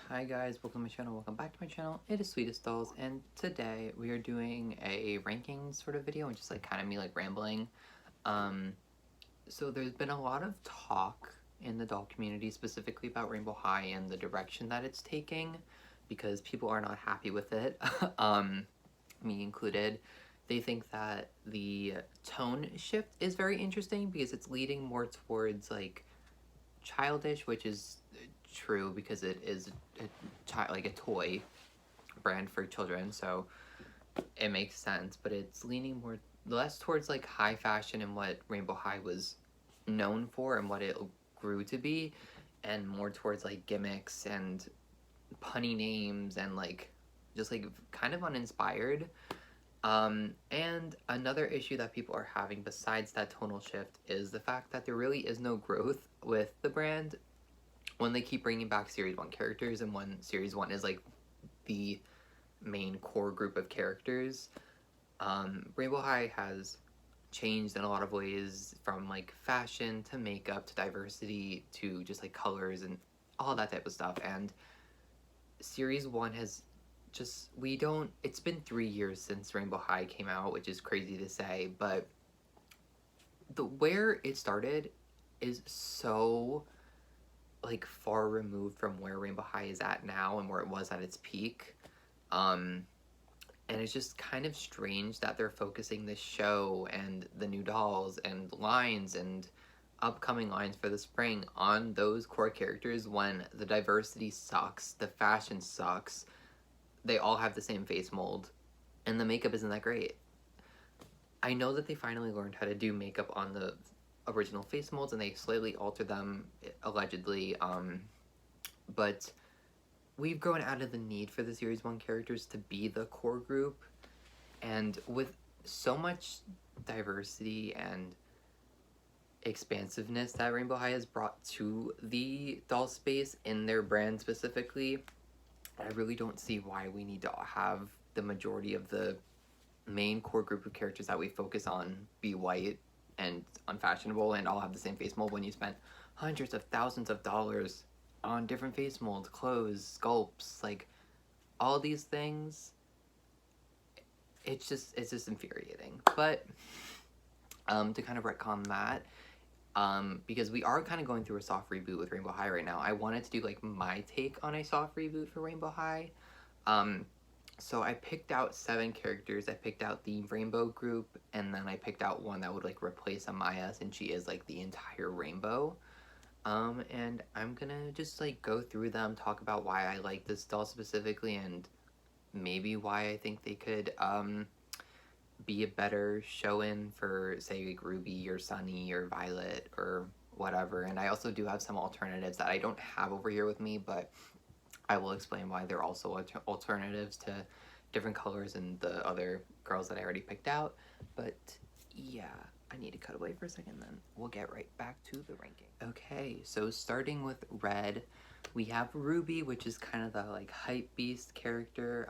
Hi guys, welcome to my channel, welcome back to my channel. It is Sweetest Dolls, and today we are doing a ranking sort of video and just like kind of me like rambling. Um, so there's been a lot of talk in the doll community specifically about Rainbow High and the direction that it's taking because people are not happy with it, me included. They think that the tone shift is very interesting because it's leading more towards like childish, which is true because it is like a toy brand for children, so it makes sense. But it's leaning more less towards like high fashion and what Rainbow High was known for and what it grew to be, and more towards like gimmicks and punny names and like just like kind of uninspired. And another issue that people are having besides that tonal shift is the fact that there really is no growth with the brand when they keep bringing back Series 1 characters and when Series 1 is like the main core group of characters. Rainbow High has changed in a lot of ways, from like fashion to makeup to diversity to just like colors and all that type of stuff. And Series 1 has just, it's been 3 years since Rainbow High came out, which is crazy to say, but where it started is so like far removed from where Rainbow High is at now and where it was at its peak. And it's just kind of strange that they're focusing this show and the new dolls and lines and upcoming lines for the spring on those core characters when the diversity sucks, the fashion sucks, they all have the same face mold, and the makeup isn't that great. I know that they finally learned how to do makeup on the original face molds and they slightly altered them, allegedly, but we've grown out of the need for the Series 1 characters to be the core group, and with so much diversity and expansiveness that Rainbow High has brought to the doll space in their brand specifically, I really don't see why we need to have the majority of the main core group of characters that we focus on be white and unfashionable and all have the same face mold when you spent hundreds of thousands of dollars on different face molds, clothes, sculpts, like all these things. It's just infuriating. But to kind of retcon that, because we are kind of going through a soft reboot with Rainbow High right now, I wanted to do like my take on a soft reboot for Rainbow High. So I picked out 7 characters. I picked out the Rainbow group, and then I picked out one that would like replace Amaya since she is like the entire rainbow. And I'm gonna just like go through them, talk about why I like this doll specifically, and maybe why I think they could be a better show-in for say like Ruby or Sunny or Violet or whatever. And I also do have some alternatives that I don't have over here with me, but I will explain why they're also alternatives to different colors and the other girls that I already picked out. But yeah, I need to cut away for a second, then we'll get right back to the ranking. Okay, so starting with red, we have Ruby, which is kind of the like hype beast character.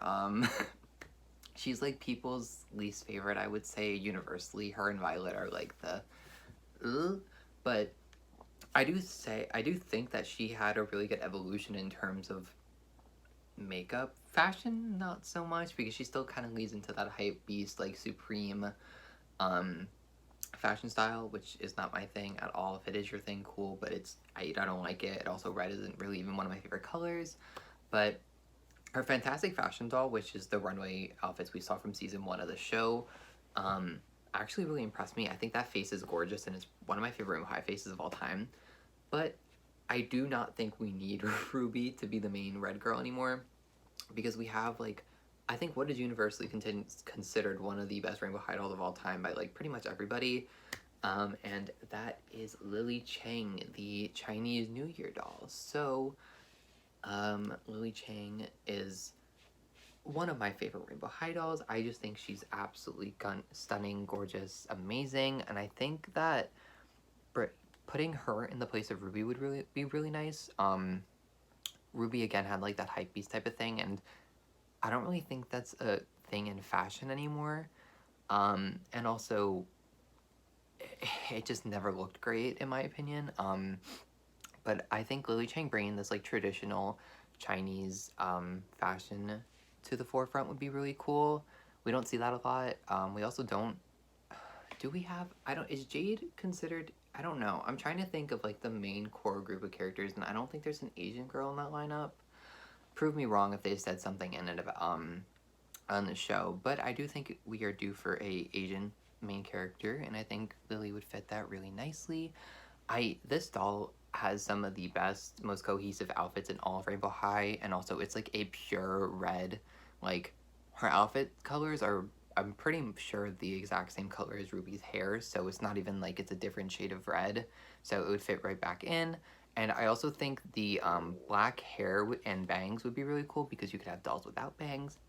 She's like people's least favorite, I would say, universally. Her and Violet are like the but I do think that she had a really good evolution in terms of makeup. Fashion, not so much, because she still kind of leads into that hype beast, like supreme fashion style, which is not my thing at all. If it is your thing, cool, but I don't like it. Also, red isn't really even one of my favorite colors. But her fantastic fashion doll, which is the runway outfits we saw from season 1 of the show, actually really impressed me. I think that face is gorgeous and it's one of my favorite high faces of all time. But I do not think we need Ruby to be the main red girl anymore, because we have like, I think what is universally considered one of the best Rainbow High dolls of all time by like pretty much everybody, and that is Lily Chang, the Chinese New Year doll. So Lily Chang is one of my favorite Rainbow High dolls. I just think she's absolutely stunning, gorgeous, amazing, and I think that putting her in the place of Ruby would really be really nice. Ruby again had like that hype beast type of thing, and I don't really think that's a thing in fashion anymore. And also, it just never looked great in my opinion. But I think Lily Chang bringing this like traditional Chinese fashion to the forefront would be really cool. We don't see that a lot. We also don't. Do we have? I don't. Is Jade considered? I don't know. I'm trying to think of like the main core group of characters, and I don't think there's an Asian girl in that lineup. Prove me wrong if they said something in it on the show, but I do think we are due for a Asian main character, and I think Lily would fit that really nicely. This doll has some of the best, most cohesive outfits in all of Rainbow High, and also it's like a pure red. Like her outfit colors are, I'm pretty sure, the exact same color as Ruby's hair, so it's not even like it's a different shade of red, so it would fit right back in. And I also think the black hair and bangs would be really cool because you could have dolls without bangs,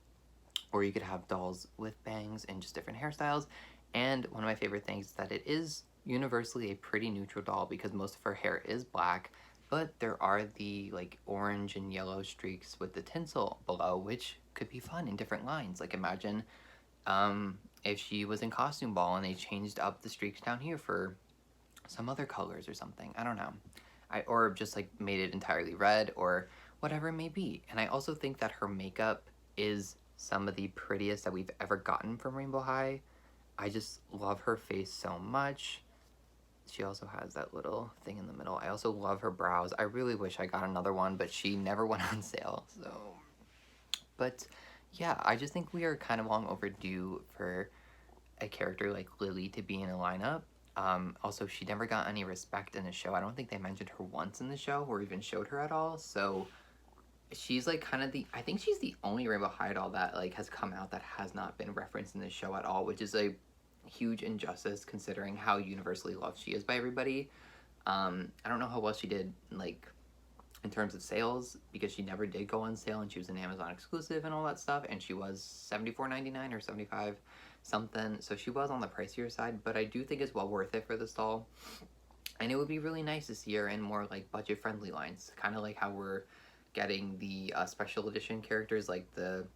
or you could have dolls with bangs and just different hairstyles. And one of my favorite things is that it is universally a pretty neutral doll because most of her hair is black, but there are the like orange and yellow streaks with the tinsel below, which could be fun in different lines. Like imagine if she was in Costume Ball and they changed up the streaks down here for some other colors or something. I don't know. Or just like made it entirely red or whatever it may be. And I also think that her makeup is some of the prettiest that we've ever gotten from Rainbow High. I just love her face so much. She also has that little thing in the middle. I also love her brows. I really wish I got another one, but she never went on sale. So, but yeah, I just think we are kind of long overdue for a character like Lily to be in a lineup. Also, she never got any respect in the show. I don't think they mentioned her once in the show or even showed her at all. So she's like kind of the, I think she's the only Rainbow High doll that like has come out that has not been referenced in the show at all, which is a huge injustice considering how universally loved she is by everybody. I don't know how well she did like in terms of sales because she never did go on sale and she was an Amazon exclusive and all that stuff, and she was $74.99 or 75 something, so she was on the pricier side, but I do think it's well worth it for this doll. And it would be really nice to see her in more like budget friendly lines, kind of like how we're getting the special edition characters like the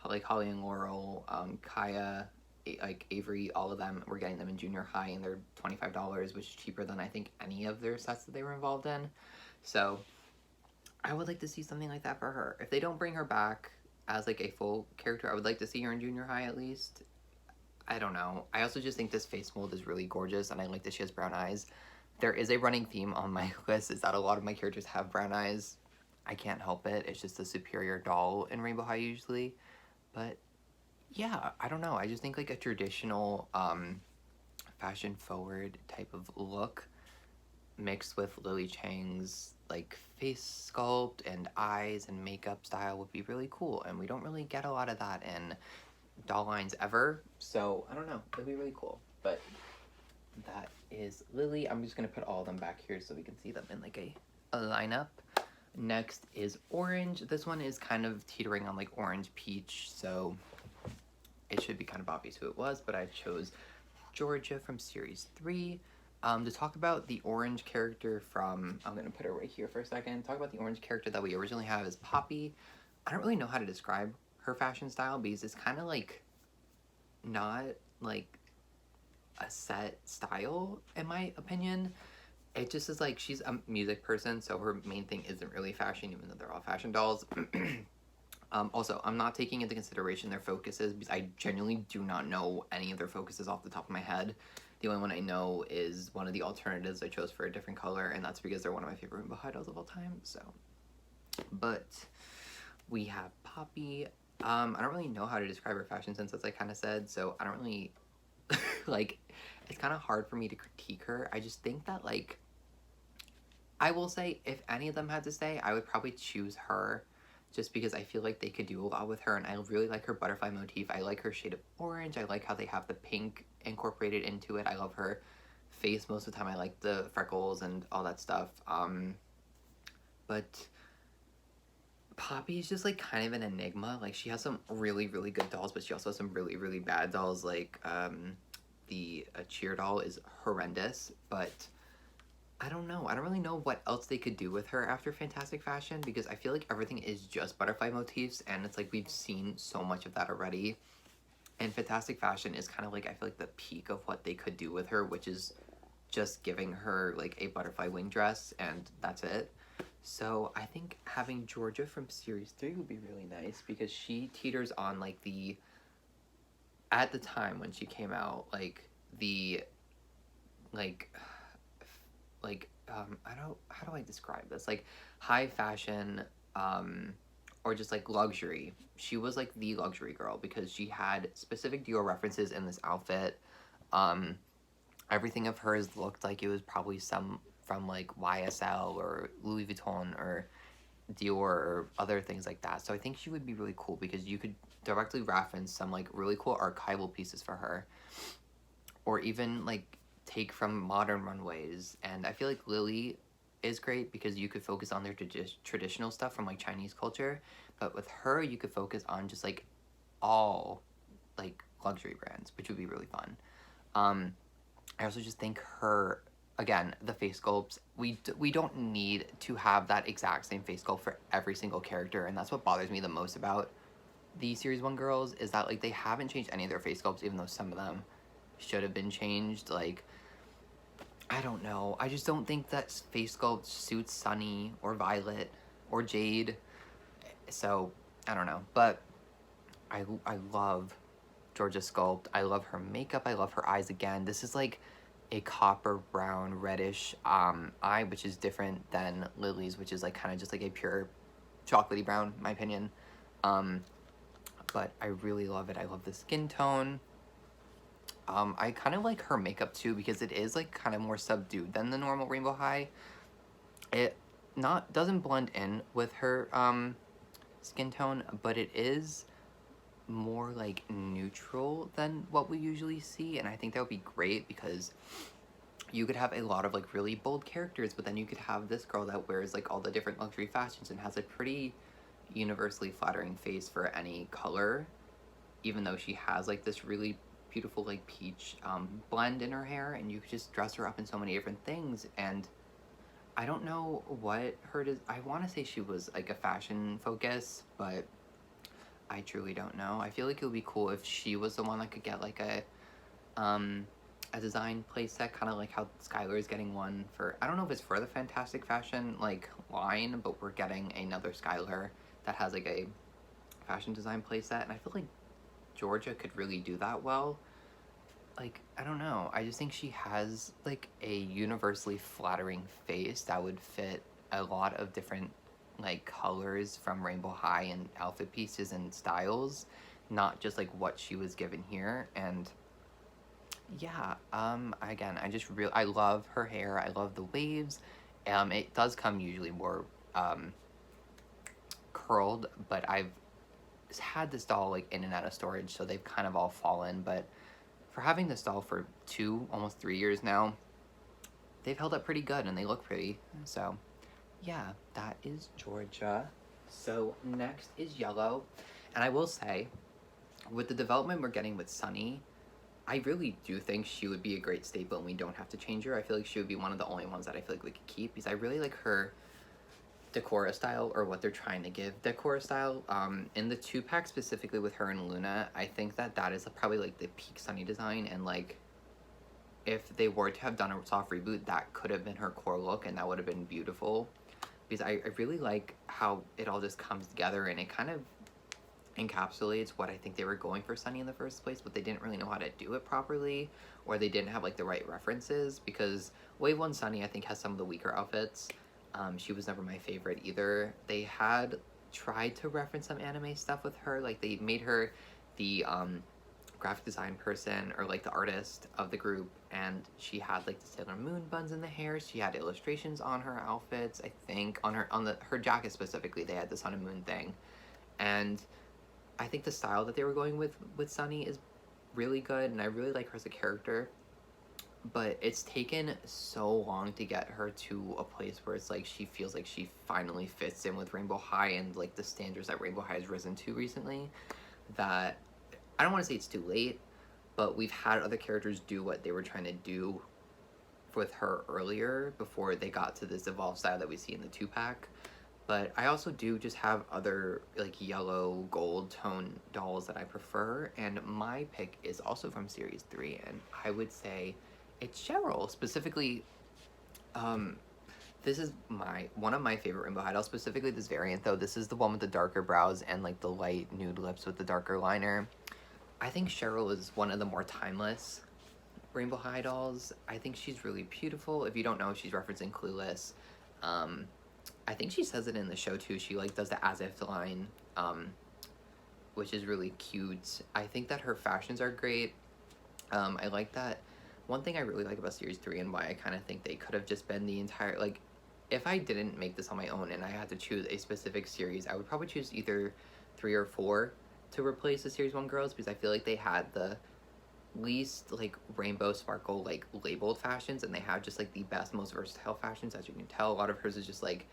like Holly and Laurel, Kaya, like Avery, all of them. We're getting them in junior high and they're $25, which is cheaper than I think any of their sets that they were involved in. So I would like to see something like that for her. If they don't bring her back as like a full character, I would like to see her in junior high at least. I don't know. I also just think this face mold is really gorgeous and I like that she has brown eyes. There is a running theme on my list is that a lot of my characters have brown eyes. I can't help it. It's just a superior doll in Rainbow High usually. But yeah, I don't know. I just think like a traditional fashion forward type of look mixed with Lily Chang's like face sculpt and eyes and makeup style would be really cool, and we don't really get a lot of that in doll lines ever, so I don't know, it'd be really cool. But that is Lily. I'm just gonna put all of them back here so we can see them in like a lineup. Next is Orange. This one is kind of teetering on like Orange Peach, so it should be kind of obvious who it was, but I chose Georgia from Series 3. To talk about the orange character from, I'm going to put her right here for a second, talk about the orange character that we originally have as Poppy. I don't really know how to describe her fashion style because it's kind of like not like a set style in my opinion. It just is like she's a music person, so her main thing isn't really fashion, even though they're all fashion dolls. Also, I'm not taking into consideration their focuses because I genuinely do not know any of their focuses off the top of my head. The only one I know is one of the alternatives I chose for a different color, and that's because they're one of my favorite Rainbow High dolls of all time, so. But we have Poppy. I don't really know how to describe her fashion sense, as I kind of said, so I don't really, like, it's kind of hard for me to critique her. I just think that, like, I will say, if any of them had to stay, I would probably choose her just because I feel like they could do a lot with her, and I really like her butterfly motif. I like her shade of orange. I like how they have the pink incorporated into it. I love her face most of the time. I like the freckles and all that stuff. But Poppy is just like kind of an enigma. Like she has some really, really good dolls, but she also has some really, really bad dolls. Like the cheer doll is horrendous, but I don't know. I don't really know what else they could do with her after Fantastic Fashion because I feel like everything is just butterfly motifs and it's like we've seen so much of that already. And Fantastic Fashion is kind of like, I feel like the peak of what they could do with her, which is just giving her like a butterfly wing dress and that's it. So I think having Georgia from series 3 would be really nice because she teeters on like the, at the time when she came out, like the, like I don't, how do I describe this, like high fashion, um or just like luxury. She was like the luxury girl because she had specific Dior references in this outfit. um Everything of hers looked like it was probably some from like YSL or Louis Vuitton or Dior or other things like that. So I think she would be really cool because you could directly reference some like really cool archival pieces for her, or even like take from modern runways. And I feel like Lily is great because you could focus on their traditional stuff from like Chinese culture, but with her you could focus on just like all like luxury brands, which would be really fun. um I also just think her, again, the face sculpts, we don't need to have that exact same face sculpt for every single character, and that's what bothers me the most about the Series 1 girls, is that like they haven't changed any of their face sculpts, even though some of them should have been changed. Like, I don't know. I just don't think that face sculpt suits Sunny or Violet or Jade. So, I don't know. But I love Georgia's sculpt. I love her makeup. I love her eyes again. This is like a copper brown reddish eye, which is different than Lily's, which is like kind of just like a pure chocolatey brown, in my opinion. Um, but I really love it. I love the skin tone. I kind of like her makeup too because it is like kind of more subdued than the normal Rainbow High. It not doesn't blend in with her skin tone, but it is more like neutral than what we usually see, and I think that would be great because you could have a lot of like really bold characters, but then you could have this girl that wears like all the different luxury fashions and has a pretty universally flattering face for any color, even though she has like this really beautiful like peach blend in her hair, and you could just dress her up in so many different things. And I don't know what her I want to say she was like a fashion focus, but I truly don't know. I feel like it would be cool if she was the one that could get like a design playset, kind of like how Skyler is getting one for, I don't know if it's for the Fantastic Fashion like line, but we're getting another Skyler that has like a fashion design playset, and I feel like Georgia could really do that well. Like, I don't know. I just think she has like a universally flattering face that would fit a lot of different like colors from Rainbow High and outfit pieces and styles, not just like what she was given here. And yeah, again, I love her hair. I love the waves. It does come usually more curled, but I've had this doll like in and out of storage, so they've kind of all fallen. But for having this doll for almost 3 years now, they've held up pretty good and they look pretty. So yeah, that is Georgia. So next is Yellow. And I will say, with the development we're getting with Sunny, I really do think she would be a great staple and we don't have to change her. I feel like she would be one of the only ones that I feel like we could keep because I really like her Decora style, or what they're trying to give Decora style. In the 2-pack specifically with her and Luna, I think that that is probably like the peak Sunny design, and like if they were to have done a soft reboot, that could have been her core look and that would have been beautiful because I really like how it all just comes together and it kind of encapsulates what I think they were going for Sunny in the first place, but they didn't really know how to do it properly, or they didn't have like the right references, because Wave 1 Sunny I think has some of the weaker outfits. She was never my favorite either. They had tried to reference some anime stuff with her, like they made her the graphic design person or like the artist of the group, and she had like the Sailor Moon buns in the hair. She had illustrations on her outfits, I think on her jacket specifically they had the sun and moon thing. And I think the style that they were going with Sunny is really good, and I really like her as a character. But it's taken so long to get her to a place where it's like she feels like she finally fits in with Rainbow High and like the standards that Rainbow High has risen to recently, that I don't want to say it's too late, but we've had other characters do what they were trying to do with her earlier before they got to this evolved style that we see in the 2-pack. But I also do just have other like yellow gold tone dolls that I prefer, and my pick is also from series 3, and I would say it's Cheryl, specifically This is one of my favorite rainbow high dolls, specifically this variant though. This is the one with the darker brows and like the light nude lips with the darker liner. I think Cheryl is one of the more timeless rainbow high dolls. I think she's really beautiful. If you don't know, she's referencing Clueless. Um, I think she says it in the show too. She like does the as if line, which is really cute. I think that her fashions are great. I like that. One thing I really like about Series 3 and why I kind of think they could have just been the entire, like, if I didn't make this on my own and I had to choose a specific series, I would probably choose either 3 or 4 to replace the Series 1 girls, because I feel like they had the least, like, rainbow sparkle, like, labeled fashions, and they have just, like, the best, most versatile fashions. As you can tell, a lot of hers is just, like,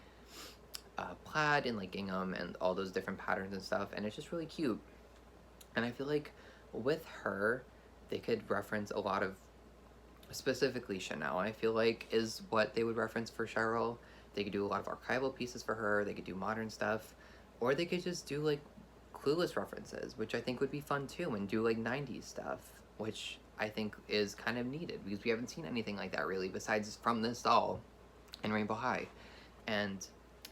plaid and, like, gingham and all those different patterns and stuff, and it's just really cute. And I feel like with her, they could reference a lot of, specifically Chanel, I feel like, is what they would reference for Cheryl. They could do a lot of archival pieces for her, they could do modern stuff, or they could just do, like, Clueless references, which I think would be fun too, and do, like, 90s stuff, which I think is kind of needed, because we haven't seen anything like that, really, besides from this doll in Rainbow High. And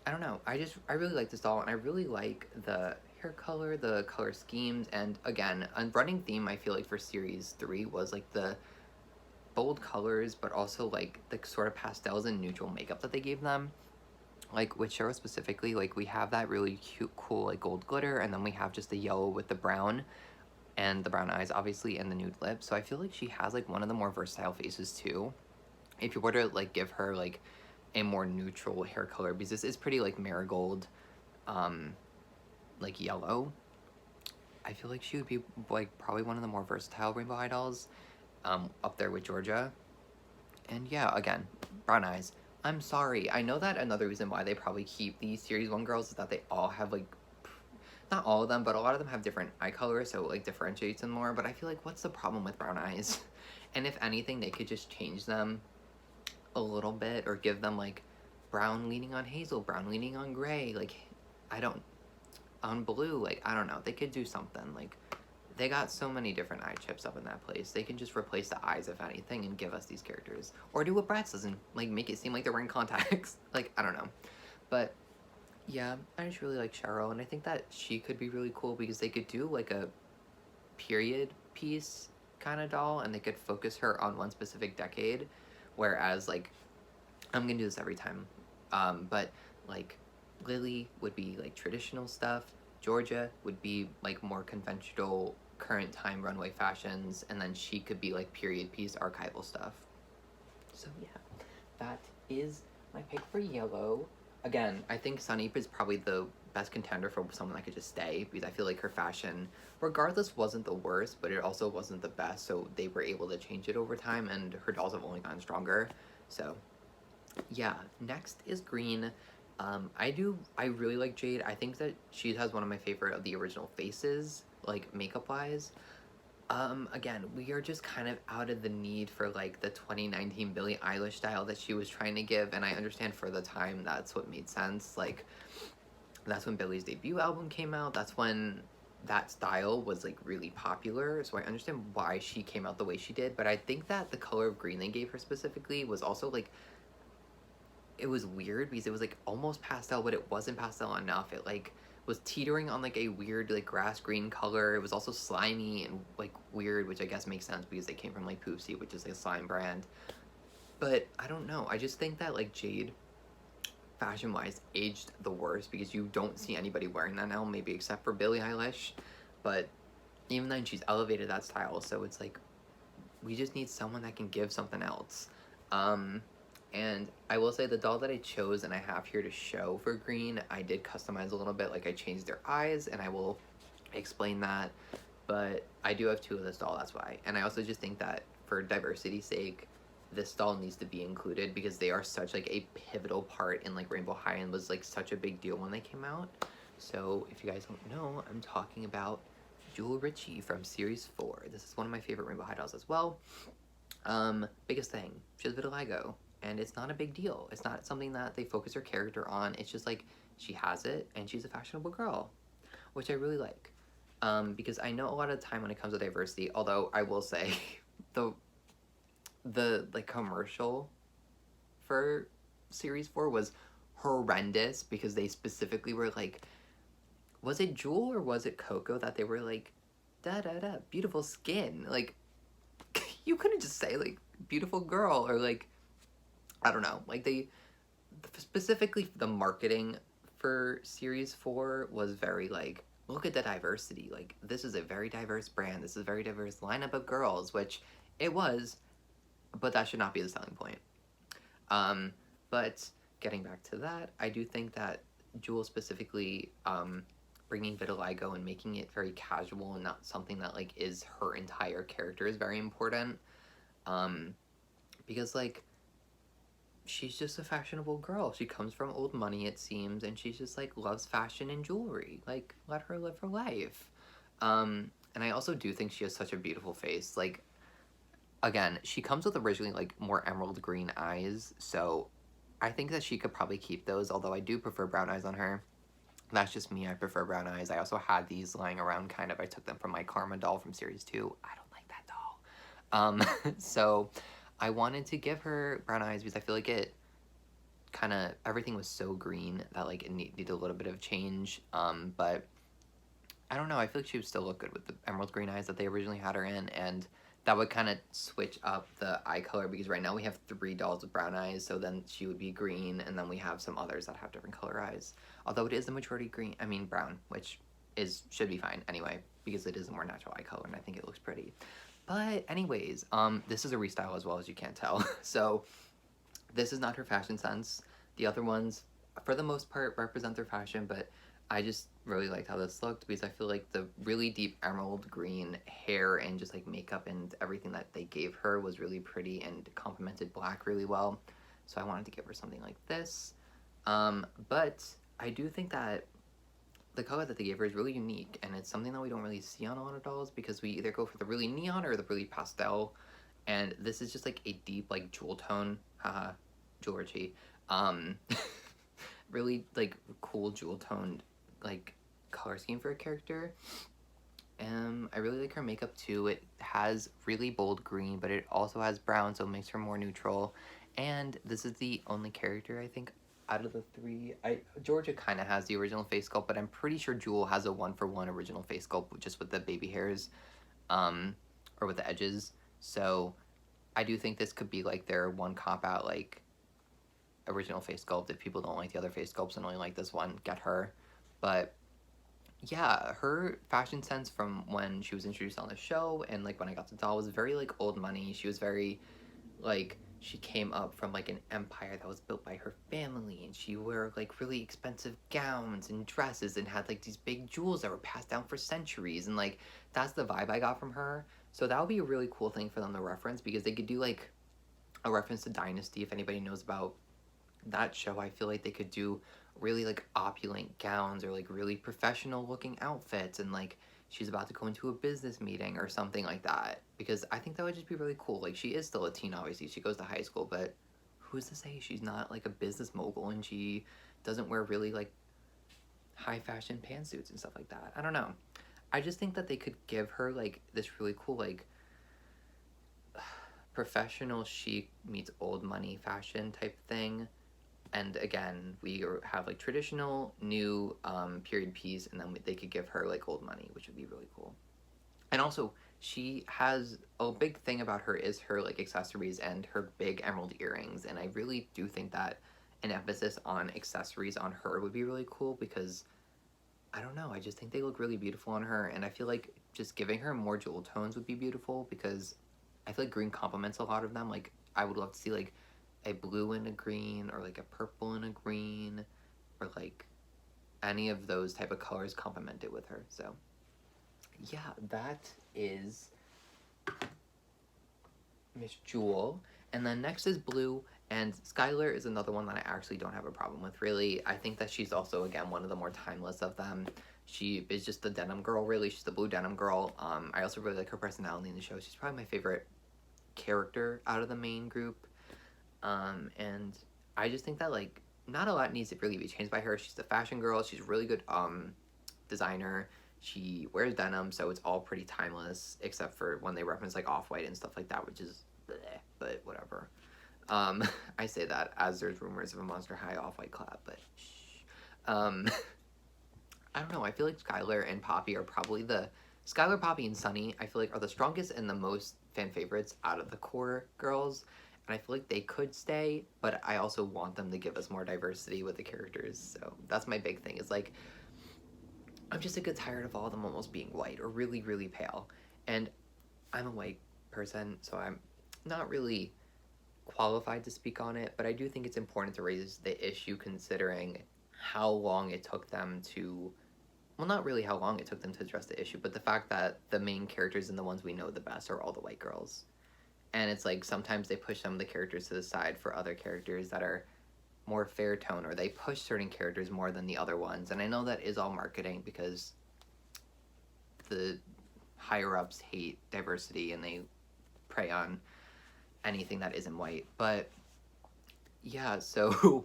I don't know, I really like this doll, and I really like the hair color, the color schemes, and again, a running theme I feel like for Series 3 was like the bold colors, but also like the sort of pastels and neutral makeup that they gave them. Like with Cheryl specifically, like we have that really cute, cool like gold glitter, and then we have just the yellow with the brown, and the brown eyes obviously, and the nude lips. So I feel like she has like one of the more versatile faces too. If you were to like give her like a more neutral hair color, because this is pretty like marigold, like yellow, I feel like she would be like probably one of the more versatile rainbow high dolls, up there with Georgia. And yeah, again, brown eyes. I'm sorry. I know that another reason why they probably keep these Series 1 girls is that they all have, like, not all of them, but a lot of them have different eye colors, so it, like, differentiates them more. But I feel like, what's the problem with brown eyes? And if anything, they could just change them a little bit, or give them, like, brown leaning on hazel, brown leaning on gray, like, I don't, on blue, like, I don't know. They could do something, like, they got so many different eye chips up in that place. They can just replace the eyes, if anything, and give us these characters. Or do what Bratz does and, like, make it seem like they're wearing contacts. Like, I don't know. But, yeah, I just really like Cheryl, and I think that she could be really cool because they could do, like, a period piece kind of doll, and they could focus her on one specific decade. Whereas, like, I'm gonna do this every time. But, like, Lily would be, like, traditional stuff. Georgia would be, like, more conventional current time runway fashions, and then she could be like period piece archival stuff. So yeah, that is my pick for yellow. Again, I think Sunny is probably the best contender for someone that could just stay, because I feel like her fashion, regardless, wasn't the worst, but it also wasn't the best, so they were able to change it over time, and her dolls have only gotten stronger. So yeah, next is green. I really like Jade. I think that she has one of my favorite of the original faces, like makeup wise. Again, we are just kind of out of the need for like the 2019 Billie Eilish style that she was trying to give, and I understand for the time that's what made sense. Like, that's when Billie's debut album came out. That's when that style was like really popular. So I understand why she came out the way she did, but I think that the color of green they gave her specifically was also like, it was weird because it was like almost pastel, but it wasn't pastel enough. It like was teetering on like a weird like grass green color. It was also slimy and like weird, which I guess makes sense because they came from like Poopsie, which is like a slime brand. But I don't know. I just think that like Jade, fashion wise, aged the worst, because you don't see anybody wearing that now, maybe except for Billie Eilish. But even then, she's elevated that style. So it's like, we just need someone that can give something else. And I will say the doll that I chose and I have here to show for green, I did customize a little bit. Like, I changed their eyes, and I will explain that. But I do have two of this doll, that's why. And I also just think that for diversity's sake, this doll needs to be included, because they are such like a pivotal part in like Rainbow High, and was like such a big deal when they came out. So if you guys don't know, I'm talking about Jewel Richie from Series 4. This is one of my favorite Rainbow High dolls as well. Biggest thing, she has vitiligo, and it's not a big deal. It's not something that they focus her character on. It's just like, she has it, and she's a fashionable girl, which I really like. Because I know a lot of the time when it comes to diversity, although I will say, the like commercial for series 4 was horrendous because they specifically were like, was it Jewel or was it Coco that they were like, da da da, beautiful skin? Like, you couldn't just say like beautiful girl or like, I don't know, like they specifically the marketing for series 4 was very like, look at the diversity, like this is a very diverse brand, this is a very diverse lineup of girls, which it was, but that should not be the selling point. But getting back to that, I do think that Jewel specifically bringing vitiligo and making it very casual and not something that like is her entire character is very important, because like she's just a fashionable girl. She comes from old money, it seems, and she's just like loves fashion and jewelry. Like, let her live her life. And I also do think she has such a beautiful face. Like, again, she comes with originally like more emerald green eyes, so I think that she could probably keep those, although I do prefer brown eyes on her. That's just me, I prefer brown eyes. I also had these lying around kind of. I took them from my Karma doll from series 2. I don't like that doll. So I wanted to give her brown eyes because I feel like it kind of, everything was so green that like it needed a little bit of change. But I don't know, I feel like she would still look good with the emerald green eyes that they originally had her in, and that would kind of switch up the eye color because right now we have 3 dolls with brown eyes, so then she would be green, and then we have some others that have different color eyes. Although it is the majority green, I mean brown, which should be fine anyway because it is a more natural eye color and I think it looks pretty. But anyways, this is a restyle as well, as you can't tell. So this is not her fashion sense. The other ones, for the most part, represent their fashion, but I just really liked how this looked because I feel like the really deep emerald green hair and just like makeup and everything that they gave her was really pretty and complemented black really well. So I wanted to give her something like this. But I do think that the color that they gave her is really unique, and it's something that we don't really see on a lot of dolls because we either go for the really neon or the really pastel, and this is just like a deep like jewel tone, haha, Georgie, really like cool jewel toned like color scheme for a character. I really like her makeup too. It has really bold green, but it also has brown, so it makes her more neutral. And this is the only character I think out of the 3. Georgia kind of has the original face sculpt, but I'm pretty sure Jewel has a 1-for-1 original face sculpt just with the baby hairs, or with the edges. So I do think this could be like their one cop out like original face sculpt. If people don't like the other face sculpts and only like this one, get her. But yeah, her fashion sense from when she was introduced on the show and like when I got the doll was very like old money. She was very like, she came up from like an empire that was built by her family, and she wore like really expensive gowns and dresses and had like these big jewels that were passed down for centuries, and like that's the vibe I got from her. So that would be a really cool thing for them to reference because they could do like a reference to Dynasty. If anybody knows about that show, I feel like they could do really like opulent gowns or like really professional looking outfits, and like she's about to go into a business meeting or something like that, because I think that would just be really cool. Like, she is still a teen, obviously, she goes to high school, but who's to say she's not like a business mogul and she doesn't wear really like high fashion pantsuits and stuff like that. I don't know, I just think that they could give her like this really cool like professional chic meets old money fashion type thing. And again, we have like traditional, new, period piece, and then they could give her like old money, which would be really cool. And also, she has a big thing about her is her like accessories and her big emerald earrings, and I really do think that an emphasis on accessories on her would be really cool because I don't know, I just think they look really beautiful on her, and I feel like just giving her more jewel tones would be beautiful because I feel like green complements a lot of them. Like, I would love to see like a blue and a green, or like a purple and a green, or like any of those type of colors complemented with her. So yeah, that is Miss Jewel. And then next is Blue, and Skyler is another one that I actually don't have a problem with, really. I think that she's also, again, one of the more timeless of them. She is just the denim girl, really. She's the blue denim girl. I also really like her personality in the show. She's probably my favorite character out of the main group. And I just think that, like, not a lot needs to really be changed by her. She's the fashion girl. She's a really good, designer. She wears denim, so it's all pretty timeless, except for when they reference, like, Off-White and stuff like that, which is bleh, but whatever. I say that as there's rumors of a Monster High Off-White collab, but shh. Um, I don't know. I feel like Skyler and Poppy are probably the Skyler, Poppy, and Sunny. I feel like are the strongest and the most fan favorites out of the core girls, and I feel like they could stay. But I also want them to give us more diversity with the characters. So that's my big thing. Is like I'm just a bit tired of all of them almost being white or really really pale, and I'm a white person, so I'm not really qualified to speak on it, but I do think it's important to raise the issue considering how long it took them to, well, not really how long it took them to address the issue, but the fact that the main characters and the ones we know the best are all the white girls. And it's like sometimes they push some of the characters to the side for other characters that are more fair tone, or they push certain characters more than the other ones. And I know that is all marketing because the higher ups hate diversity and they prey on anything that isn't white. But yeah, so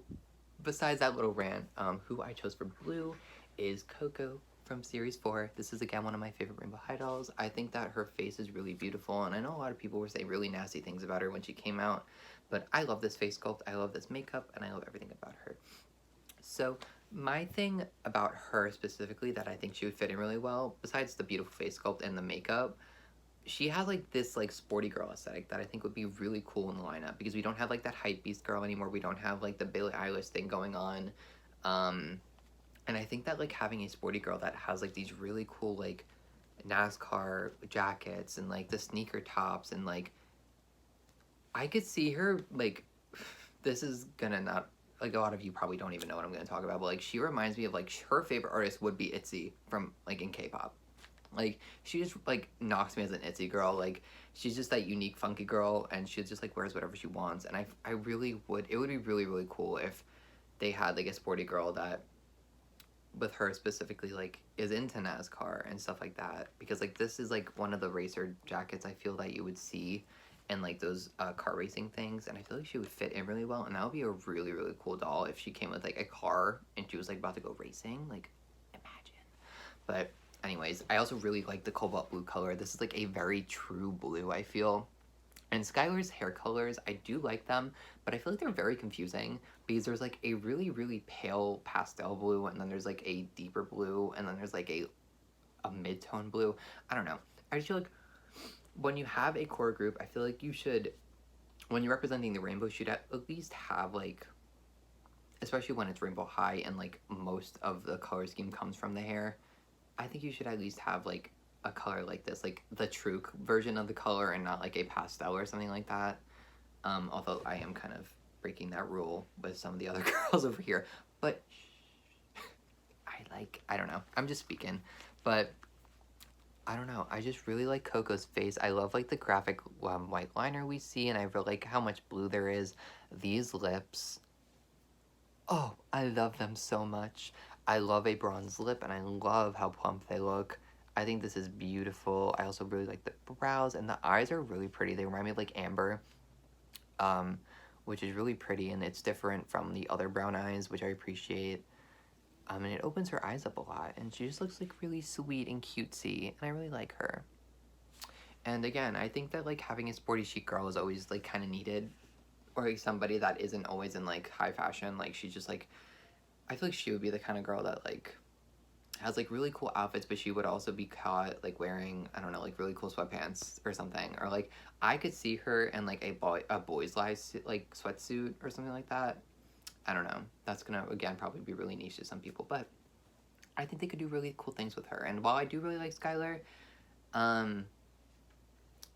besides that little rant, who I chose for blue is Coco from Series 4. This is again one of my favorite Rainbow High dolls. I think that her face is really beautiful, and I know a lot of people were saying really nasty things about her when she came out, but I love this face sculpt, I love this makeup, and I love everything about her. So my thing about her specifically that I think she would fit in really well, besides the beautiful face sculpt and the makeup, she has like this like sporty girl aesthetic that I think would be really cool in the lineup because we don't have like that hype beast girl anymore. We don't have like the Billie Eilish thing going on. And I think that like having a sporty girl that has like these really cool like NASCAR jackets and like the sneaker tops and like I could see her like this is gonna not like a lot of you probably don't even know what I'm gonna talk about, but like she reminds me of like her favorite artist would be ITZY from like in K-pop. Like she just like knocks me as an ITZY girl. Like she's just that unique funky girl, and she just like wears whatever she wants. And I really would. It would be really really cool if they had like a sporty girl that, with her specifically, like is into NASCAR and stuff like that. Because like this is like one of the racer jackets I feel that you would see in like those car racing things, and I feel like she would fit in really well. And that would be a really really cool doll if she came with like a car and she was like about to go racing. Like imagine. But anyways, I also really like the cobalt blue color. This is like a very true blue, I feel. And Skylar's hair colors, I do like them, but I feel like they're very confusing because there's like a really, really pale pastel blue, and then there's like a deeper blue, and then there's like a mid-tone blue. I don't know. I just feel like when you have a core group, I feel like you should, when you're representing the rainbow, you should at least have like, especially when it's rainbow high and like most of the color scheme comes from the hair, I think you should at least have like a color like this, like the true version of the color and not like a pastel or something like that. Although I am kind of breaking that rule with some of the other girls over here. But I don't know. I'm just speaking. But I don't know. I just really like Coco's face. I love like the graphic white liner we see, and I really like how much blue there is. These lips. Oh, I love them so much. I love a bronze lip, and I love how plump they look. I think this is beautiful. I also really like the brows, and the eyes are really pretty. They remind me of like Amber, um, which is really pretty, and it's different from the other brown eyes, which I appreciate. And it opens her eyes up a lot, and she just looks like really sweet and cutesy, and I really like her. And again, I think that like having a sporty chic girl is always like kind of needed, or like somebody that isn't always in like high fashion. Like she's just like, I feel like she would be the kind of girl that like has like really cool outfits, but she would also be caught like wearing, I don't know, like really cool sweatpants or something. Or like I could see her in like a boys life like sweatsuit or something like that. I don't know. That's gonna again probably be really niche to some people, but I think they could do really cool things with her. And while I do really like Skyler,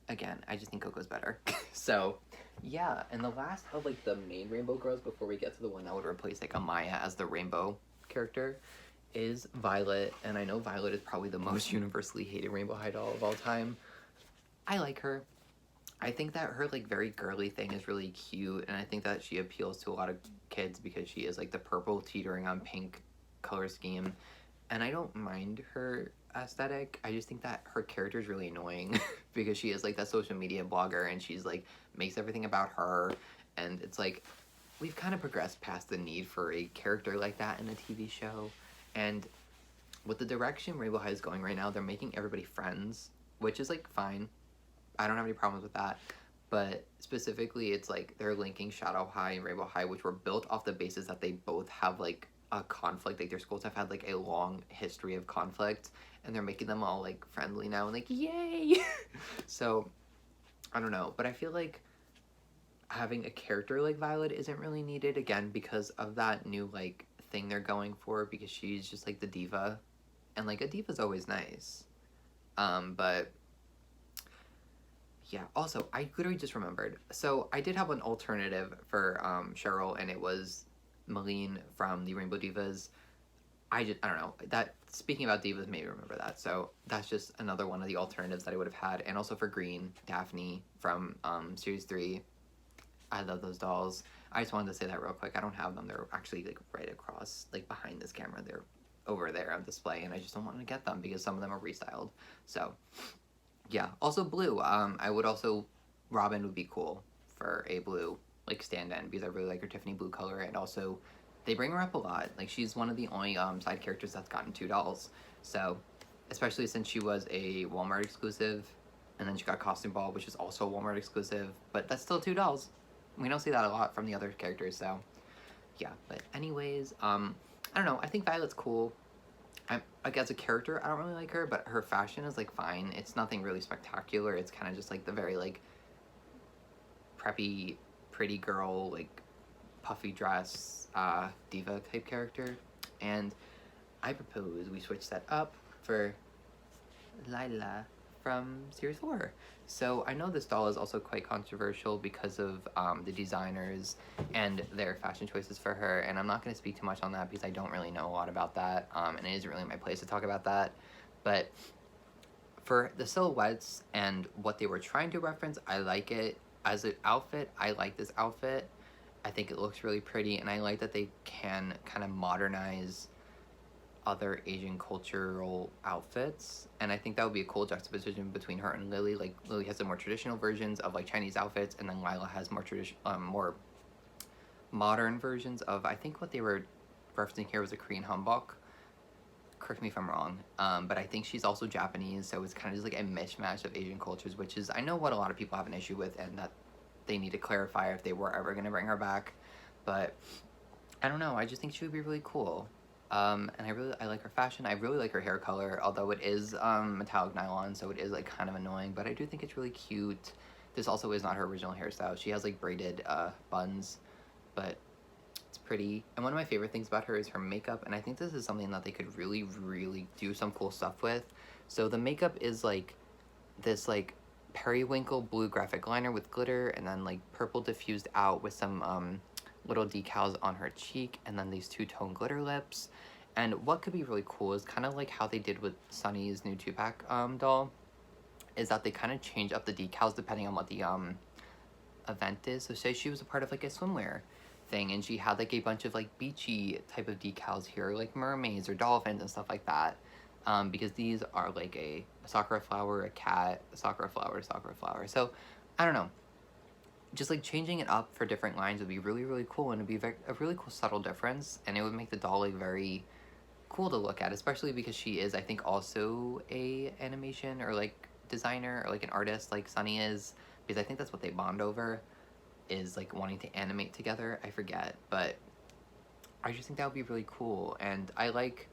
again, I just think Coco's better. So yeah, and the last of like the main rainbow girls before we get to the one that would replace like Amaya as the rainbow character is Violet. And I know Violet is probably the most universally hated Rainbow High doll of all time. I like her. I think that her like very girly thing is really cute, and I think that she appeals to a lot of kids because she is like the purple teetering on pink color scheme. And I don't mind her aesthetic. I just think that her character is really annoying because she is like that social media blogger, and she's like makes everything about her, and it's like we've kind of progressed past the need for a character like that in a TV show. And with the direction Rainbow High is going right now, they're making everybody friends, which is like fine. I don't have any problems with that. but specifically it's like they're linking Shadow High and Rainbow High, which were built off the basis that they both have like a conflict. Like their schools have had like a long history of conflict, and they're making them all like friendly now and like yay. So I don't know, but I feel like having a character like Violet isn't really needed, again because of that new like thing they're going for, because she's just like the diva, and like a diva's always nice. But yeah, also I literally just remembered, so I did have an alternative for Cheryl, and it was Malene from the Rainbow Divas. I don't know, that speaking about divas made me remember that, so that's just another one of the alternatives that I would have had. And also for Green, Daphne from series 3. I love those dolls. I just wanted to say that real quick. I don't have them. They're actually like right across, like behind this camera. They're over there on display, and I just don't want to get them because some of them are restyled. So yeah. Also blue. I would also, Robin would be cool for a blue like stand-in, because I really like her Tiffany blue color, and also they bring her up a lot. Like she's one of the only side characters that's gotten 2 dolls. So especially since she was a Walmart exclusive, and then she got Costume Ball, which is also a Walmart exclusive, but that's still 2 dolls. We don't see that a lot from the other characters, so yeah. But anyways, I don't know. I think Violet's cool. I'm like, as a character, I don't really like her, but her fashion is like fine. It's nothing really spectacular. It's kind of just like the very like preppy, pretty girl, like puffy dress, diva type character. And I propose we switch that up for Lila from Series 4. So I know this doll is also quite controversial because of the designers and their fashion choices for her, and I'm not going to speak too much on that because I don't really know a lot about that, and it isn't really my place to talk about that. But for the silhouettes and what they were trying to reference, I like it. As an outfit, I like this outfit. I think it looks really pretty, and I like that they can kind of modernize other Asian cultural outfits, and I think that would be a cool juxtaposition between her and Lily. Like Lily has the more traditional versions of like Chinese outfits, and then Lila has more more modern versions of, I think what they were referencing here was a Korean hanbok. Correct me if I'm wrong, but I think she's also Japanese, so it's kind of just like a mishmash of Asian cultures, which is, I know, what a lot of people have an issue with, and that they need to clarify if they were ever going to bring her back. But I don't know, I just think she would be really cool. And I like her fashion. I really like her hair color, although it is metallic nylon, so it is like kind of annoying, but I do think it's really cute. This also is not her original hairstyle. She has like braided buns, but it's pretty. And one of my favorite things about her is her makeup, and I think this is something that they could really, really do some cool stuff with. So the makeup is like this like periwinkle blue graphic liner with glitter, and then like purple diffused out with some little decals on her cheek, and then these two-tone glitter lips. And what could be really cool is kind of like how they did with Sunny's new 2-pack doll, is that they kind of change up the decals depending on what the event is. So say she was a part of like a swimwear thing, and she had like a bunch of like beachy type of decals here, like mermaids or dolphins and stuff like that. Because these are like a sakura flower, a cat, a sakura flower, a sakura flower. So I don't know, just like changing it up for different lines would be really, really cool, and it'd be a really cool subtle difference, and it would make the doll like very cool to look at, especially because she is, I think, also a animation or like designer or like an artist like Sunny is, because I think that's what they bond over, is like wanting to animate together. I forget, but I just think that would be really cool, and I like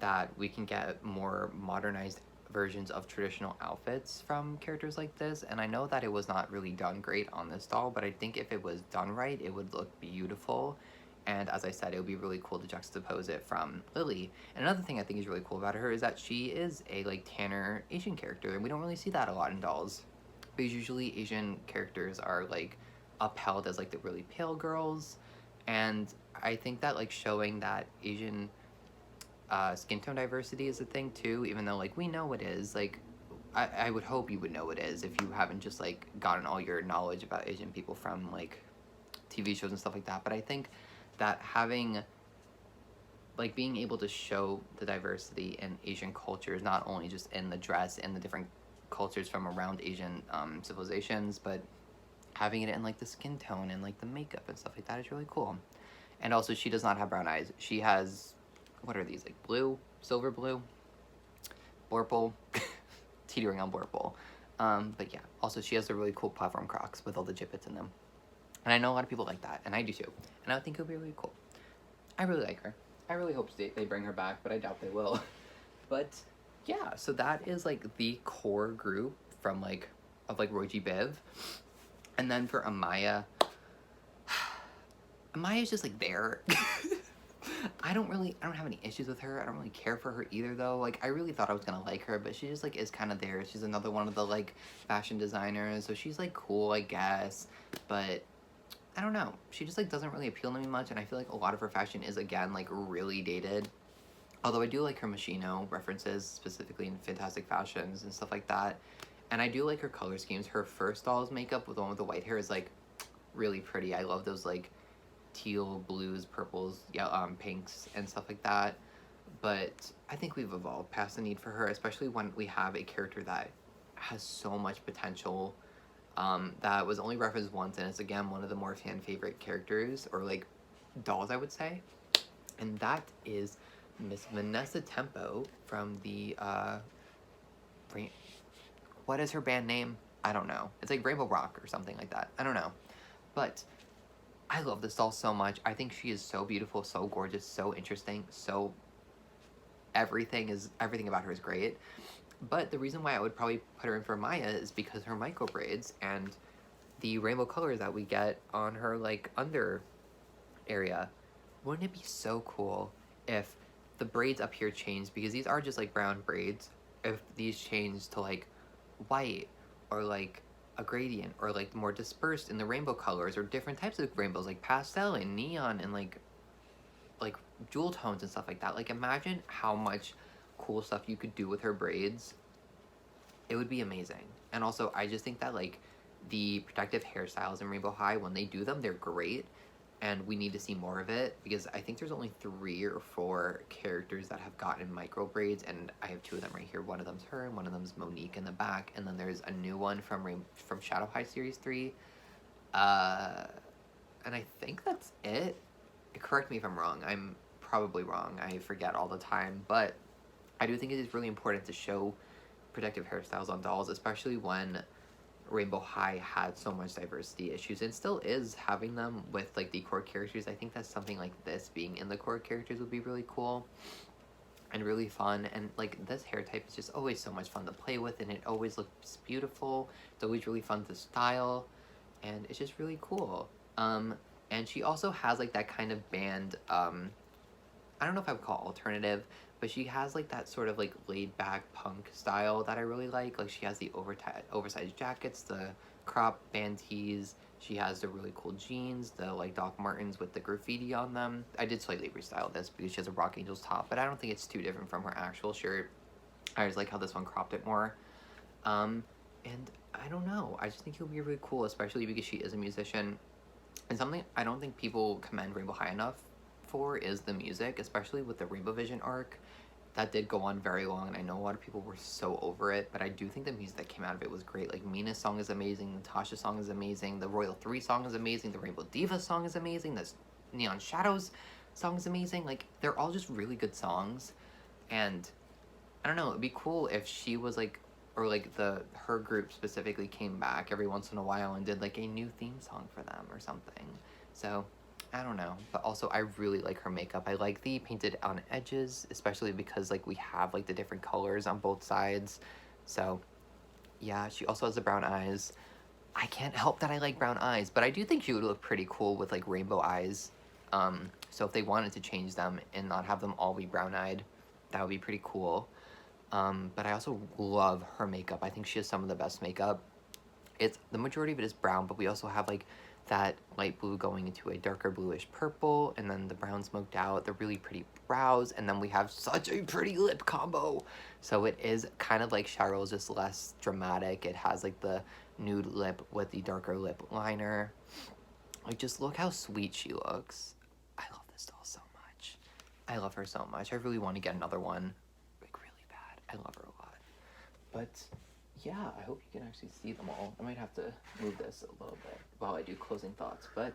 that we can get more modernized versions of traditional outfits from characters like this. And I know that it was not really done great on this doll, but I think if it was done right, it would look beautiful. And as I said, it would be really cool to juxtapose it from Lily. And another thing I think is really cool about her is that she is a like tanner Asian character, and we don't really see that a lot in dolls, because usually Asian characters are like upheld as like the really pale girls. And I think that like showing that Asian skin tone diversity is a thing too, even though like we know it is. Like I would hope you would know it is if you haven't just like gotten all your knowledge about Asian people from like TV shows and stuff like that. But I think that having like being able to show the diversity in Asian cultures, not only just in the dress and the different cultures from around Asian civilizations, but having it in like the skin tone and like the makeup and stuff like that is really cool. And also, she does not have brown eyes. She has, what are these, like blue, silver blue, blurple, teetering on blurple. But yeah, also she has the really cool platform Crocs with all the Jibbits in them. And I know a lot of people like that, and I do too. And I think it'll be really cool. I really like her. I really hope they bring her back, but I doubt they will. But yeah, so that is like the core group from like of like Roji Biv. And then for Amaya, Amaya's just like there. I don't have any issues with her. I don't really care for her either though. Like I really thought I was gonna like her, but she just like is kind of there. She's another one of the like fashion designers, so she's like cool, I guess. But I don't know. She just like doesn't really appeal to me much, and I feel like a lot of her fashion is again like really dated. Although I do like her Machino references, specifically in Fantastic Fashions and stuff like that. And I do like her color schemes. Her first doll's makeup, with the one with the white hair, is like really pretty. I love those like teal, blues, purples, yeah, pinks, and stuff like that. But I think we've evolved past the need for her, especially when we have a character that has so much potential. That was only referenced once, and it's again one of the more fan favorite characters, or like dolls, I would say. And that is Miss Vanessa Tempo from the what is her band name? I don't know. It's like Rainbow Rock or something like that. I don't know. But I love this doll so much. I think she is so beautiful, so gorgeous, so interesting, so everything about her is great. But the reason why I would probably put her in for Maya is because her micro braids and the rainbow colors that we get on her like under area. Wouldn't it be so cool if the braids up here changed, because these are just like brown braids, if these changed to like white or like a gradient or like more dispersed in the rainbow colors or different types of rainbows like pastel and neon and like jewel tones and stuff like that. Like imagine how much cool stuff you could do with her braids. It would be amazing. And also I just think that like the protective hairstyles in Rainbow High, when they do them, they're great, and we need to see more of it, because I think there's only 3 or 4 characters that have gotten micro braids, and I have 2 of them right here. One of them's her, and one of them's Monique in the back, and then there's a new one from Shadow High Series 3. And I think that's it. Correct me if I'm wrong. I'm probably wrong. I forget all the time, but I do think it is really important to show protective hairstyles on dolls, especially when Rainbow High had so much diversity issues and still is having them with like the core characters. I think that's something like this being in the core characters would be really cool and really fun. And like this hair type is just always so much fun to play with, and it always looks beautiful. It's always really fun to style, and it's just really cool. And she also has like that kind of band, I don't know if I would call it alternative, but she has like that sort of like laid back punk style that I really like. Like she has the oversized jackets, the crop band tees. She has the really cool jeans, the like Doc Martens with the graffiti on them. I did slightly restyle this because she has a Rock Angels top, but I don't think it's too different from her actual shirt. I just like how this one cropped it more. And I don't know. I just think it'll be really cool, especially because she is a musician. And something I don't think people commend Rainbow High enough for is the music, especially with the Rainbow Vision arc. That did go on very long, and I know a lot of people were so over it, but I do think the music that came out of it was great. Like, Mina's song is amazing, Natasha's song is amazing, the Royal 3 song is amazing, the Rainbow Diva song is amazing, the Neon Shadows song is amazing. Like, they're all just really good songs, and I don't know, it'd be cool if she was like, or like her group specifically came back every once in a while and did like a new theme song for them or something. So I don't know, but also I really like her makeup. I like the painted on edges, especially because like we have like the different colors on both sides. So yeah, she also has the brown eyes. I can't help that I like brown eyes, but I do think she would look pretty cool with like rainbow eyes. So if they wanted to change them and not have them all be brown-eyed, that would be pretty cool. But I also love her makeup. I think she has some of the best makeup. The majority of it is brown, but we also have like that light blue going into a darker bluish purple, and then the brown smoked out, the really pretty brows, and then we have such a pretty lip combo. So it is kind of like Cheryl's, just less dramatic. It has like the nude lip with the darker lip liner. Like, just look how sweet she looks. I love this doll so much. I love her so much. I really want to get another one. Like, really bad. I love her a lot. But yeah, I hope you can actually see them all. I might have to move this a little bit while I do closing thoughts. But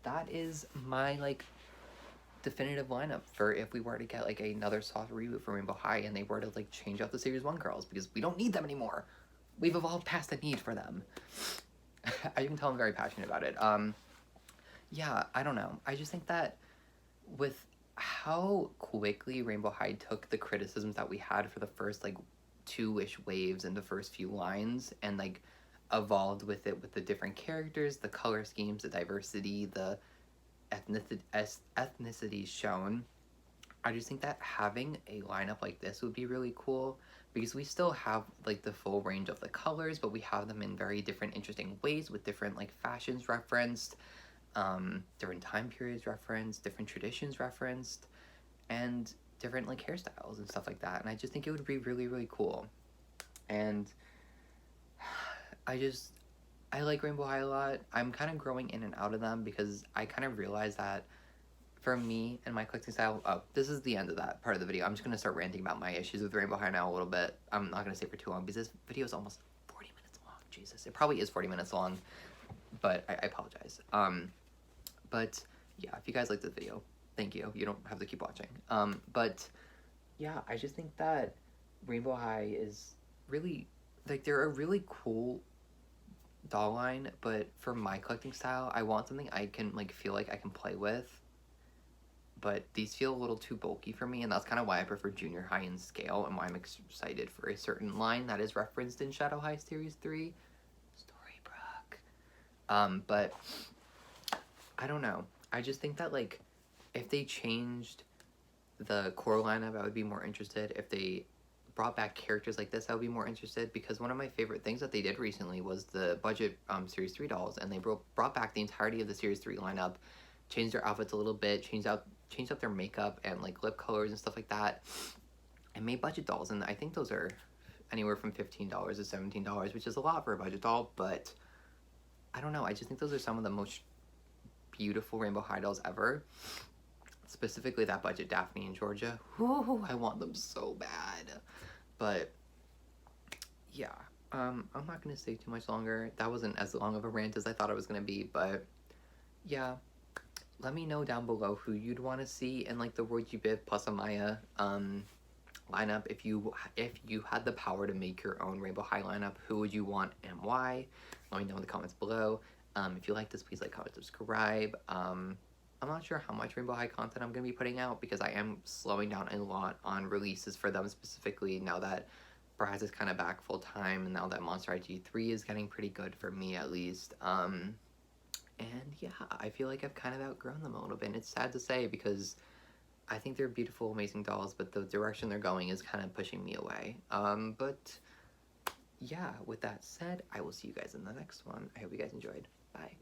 that is my, like, definitive lineup for if we were to get, like, another soft reboot for Rainbow High and they were to, like, change out the Series 1 girls, because we don't need them anymore. we've evolved past the need for them. I can tell I'm very passionate about it. Yeah, I don't know. I just think that with how quickly Rainbow High took the criticisms that we had for the first like two-ish waves and the first few lines and like evolved with it with the different characters, the color schemes, the diversity, the ethnicities shown. I just think that having a lineup like this would be really cool because we still have like the full range of the colors, but we have them in very different, interesting ways with different like fashions referenced, different time periods referenced, different traditions referenced, and different like hairstyles and stuff like that. And I just think it would be really, really cool. And I like Rainbow High a lot. I'm kind of growing in and out of them because I kind of realized that for me and my collecting style, oh, this is the end of that part of the video. I'm just going to start ranting about my issues with Rainbow High now a little bit. I'm not going to stay for too long because this video is almost 40 minutes long. Jesus, it probably is 40 minutes long, but I apologize. But yeah, if you guys like this video, thank you. You don't have to keep watching. But yeah, I just think that Rainbow High is really, like, they're a really cool doll line, but for my collecting style, I want something I can, like, feel like I can play with. But these feel a little too bulky for me, and that's kind of why I prefer Junior High in scale, and why I'm excited for a certain line that is referenced in Shadow High Series 3, Storybrooke. But I don't know. I just think that, like, if they changed the core lineup, I would be more interested. If they brought back characters like this, I would be more interested, because one of my favorite things that they did recently was the budget Series 3 dolls, and they brought back the entirety of the Series 3 lineup, changed their outfits a little bit, changed up their makeup and like lip colors and stuff like that, and made budget dolls. And I think those are anywhere from $15 to $17, which is a lot for a budget doll, but I don't know. I just think those are some of the most beautiful Rainbow High dolls ever. Specifically that budget Daphne and Georgia. Whoo, I want them so bad. But yeah, I'm not gonna stay too much longer. That wasn't as long of a rant as I thought it was gonna be, but yeah. Let me know down below who you'd want to see in like the World You Bid plus Amaya lineup. If you had the power to make your own Rainbow High lineup, who would you want and why? Let me know in the comments below. If you like this, please like, comment, subscribe. I'm not sure how much Rainbow High content I'm going to be putting out because I am slowing down a lot on releases for them specifically now that Braz is kind of back full time and now that Monster IG 3 is getting pretty good for me at least. And yeah, I feel like I've kind of outgrown them a little bit, and it's sad to say because I think they're beautiful, amazing dolls, but the direction they're going is kind of pushing me away. But yeah, with that said, I will see you guys in the next one. I hope you guys enjoyed. Bye.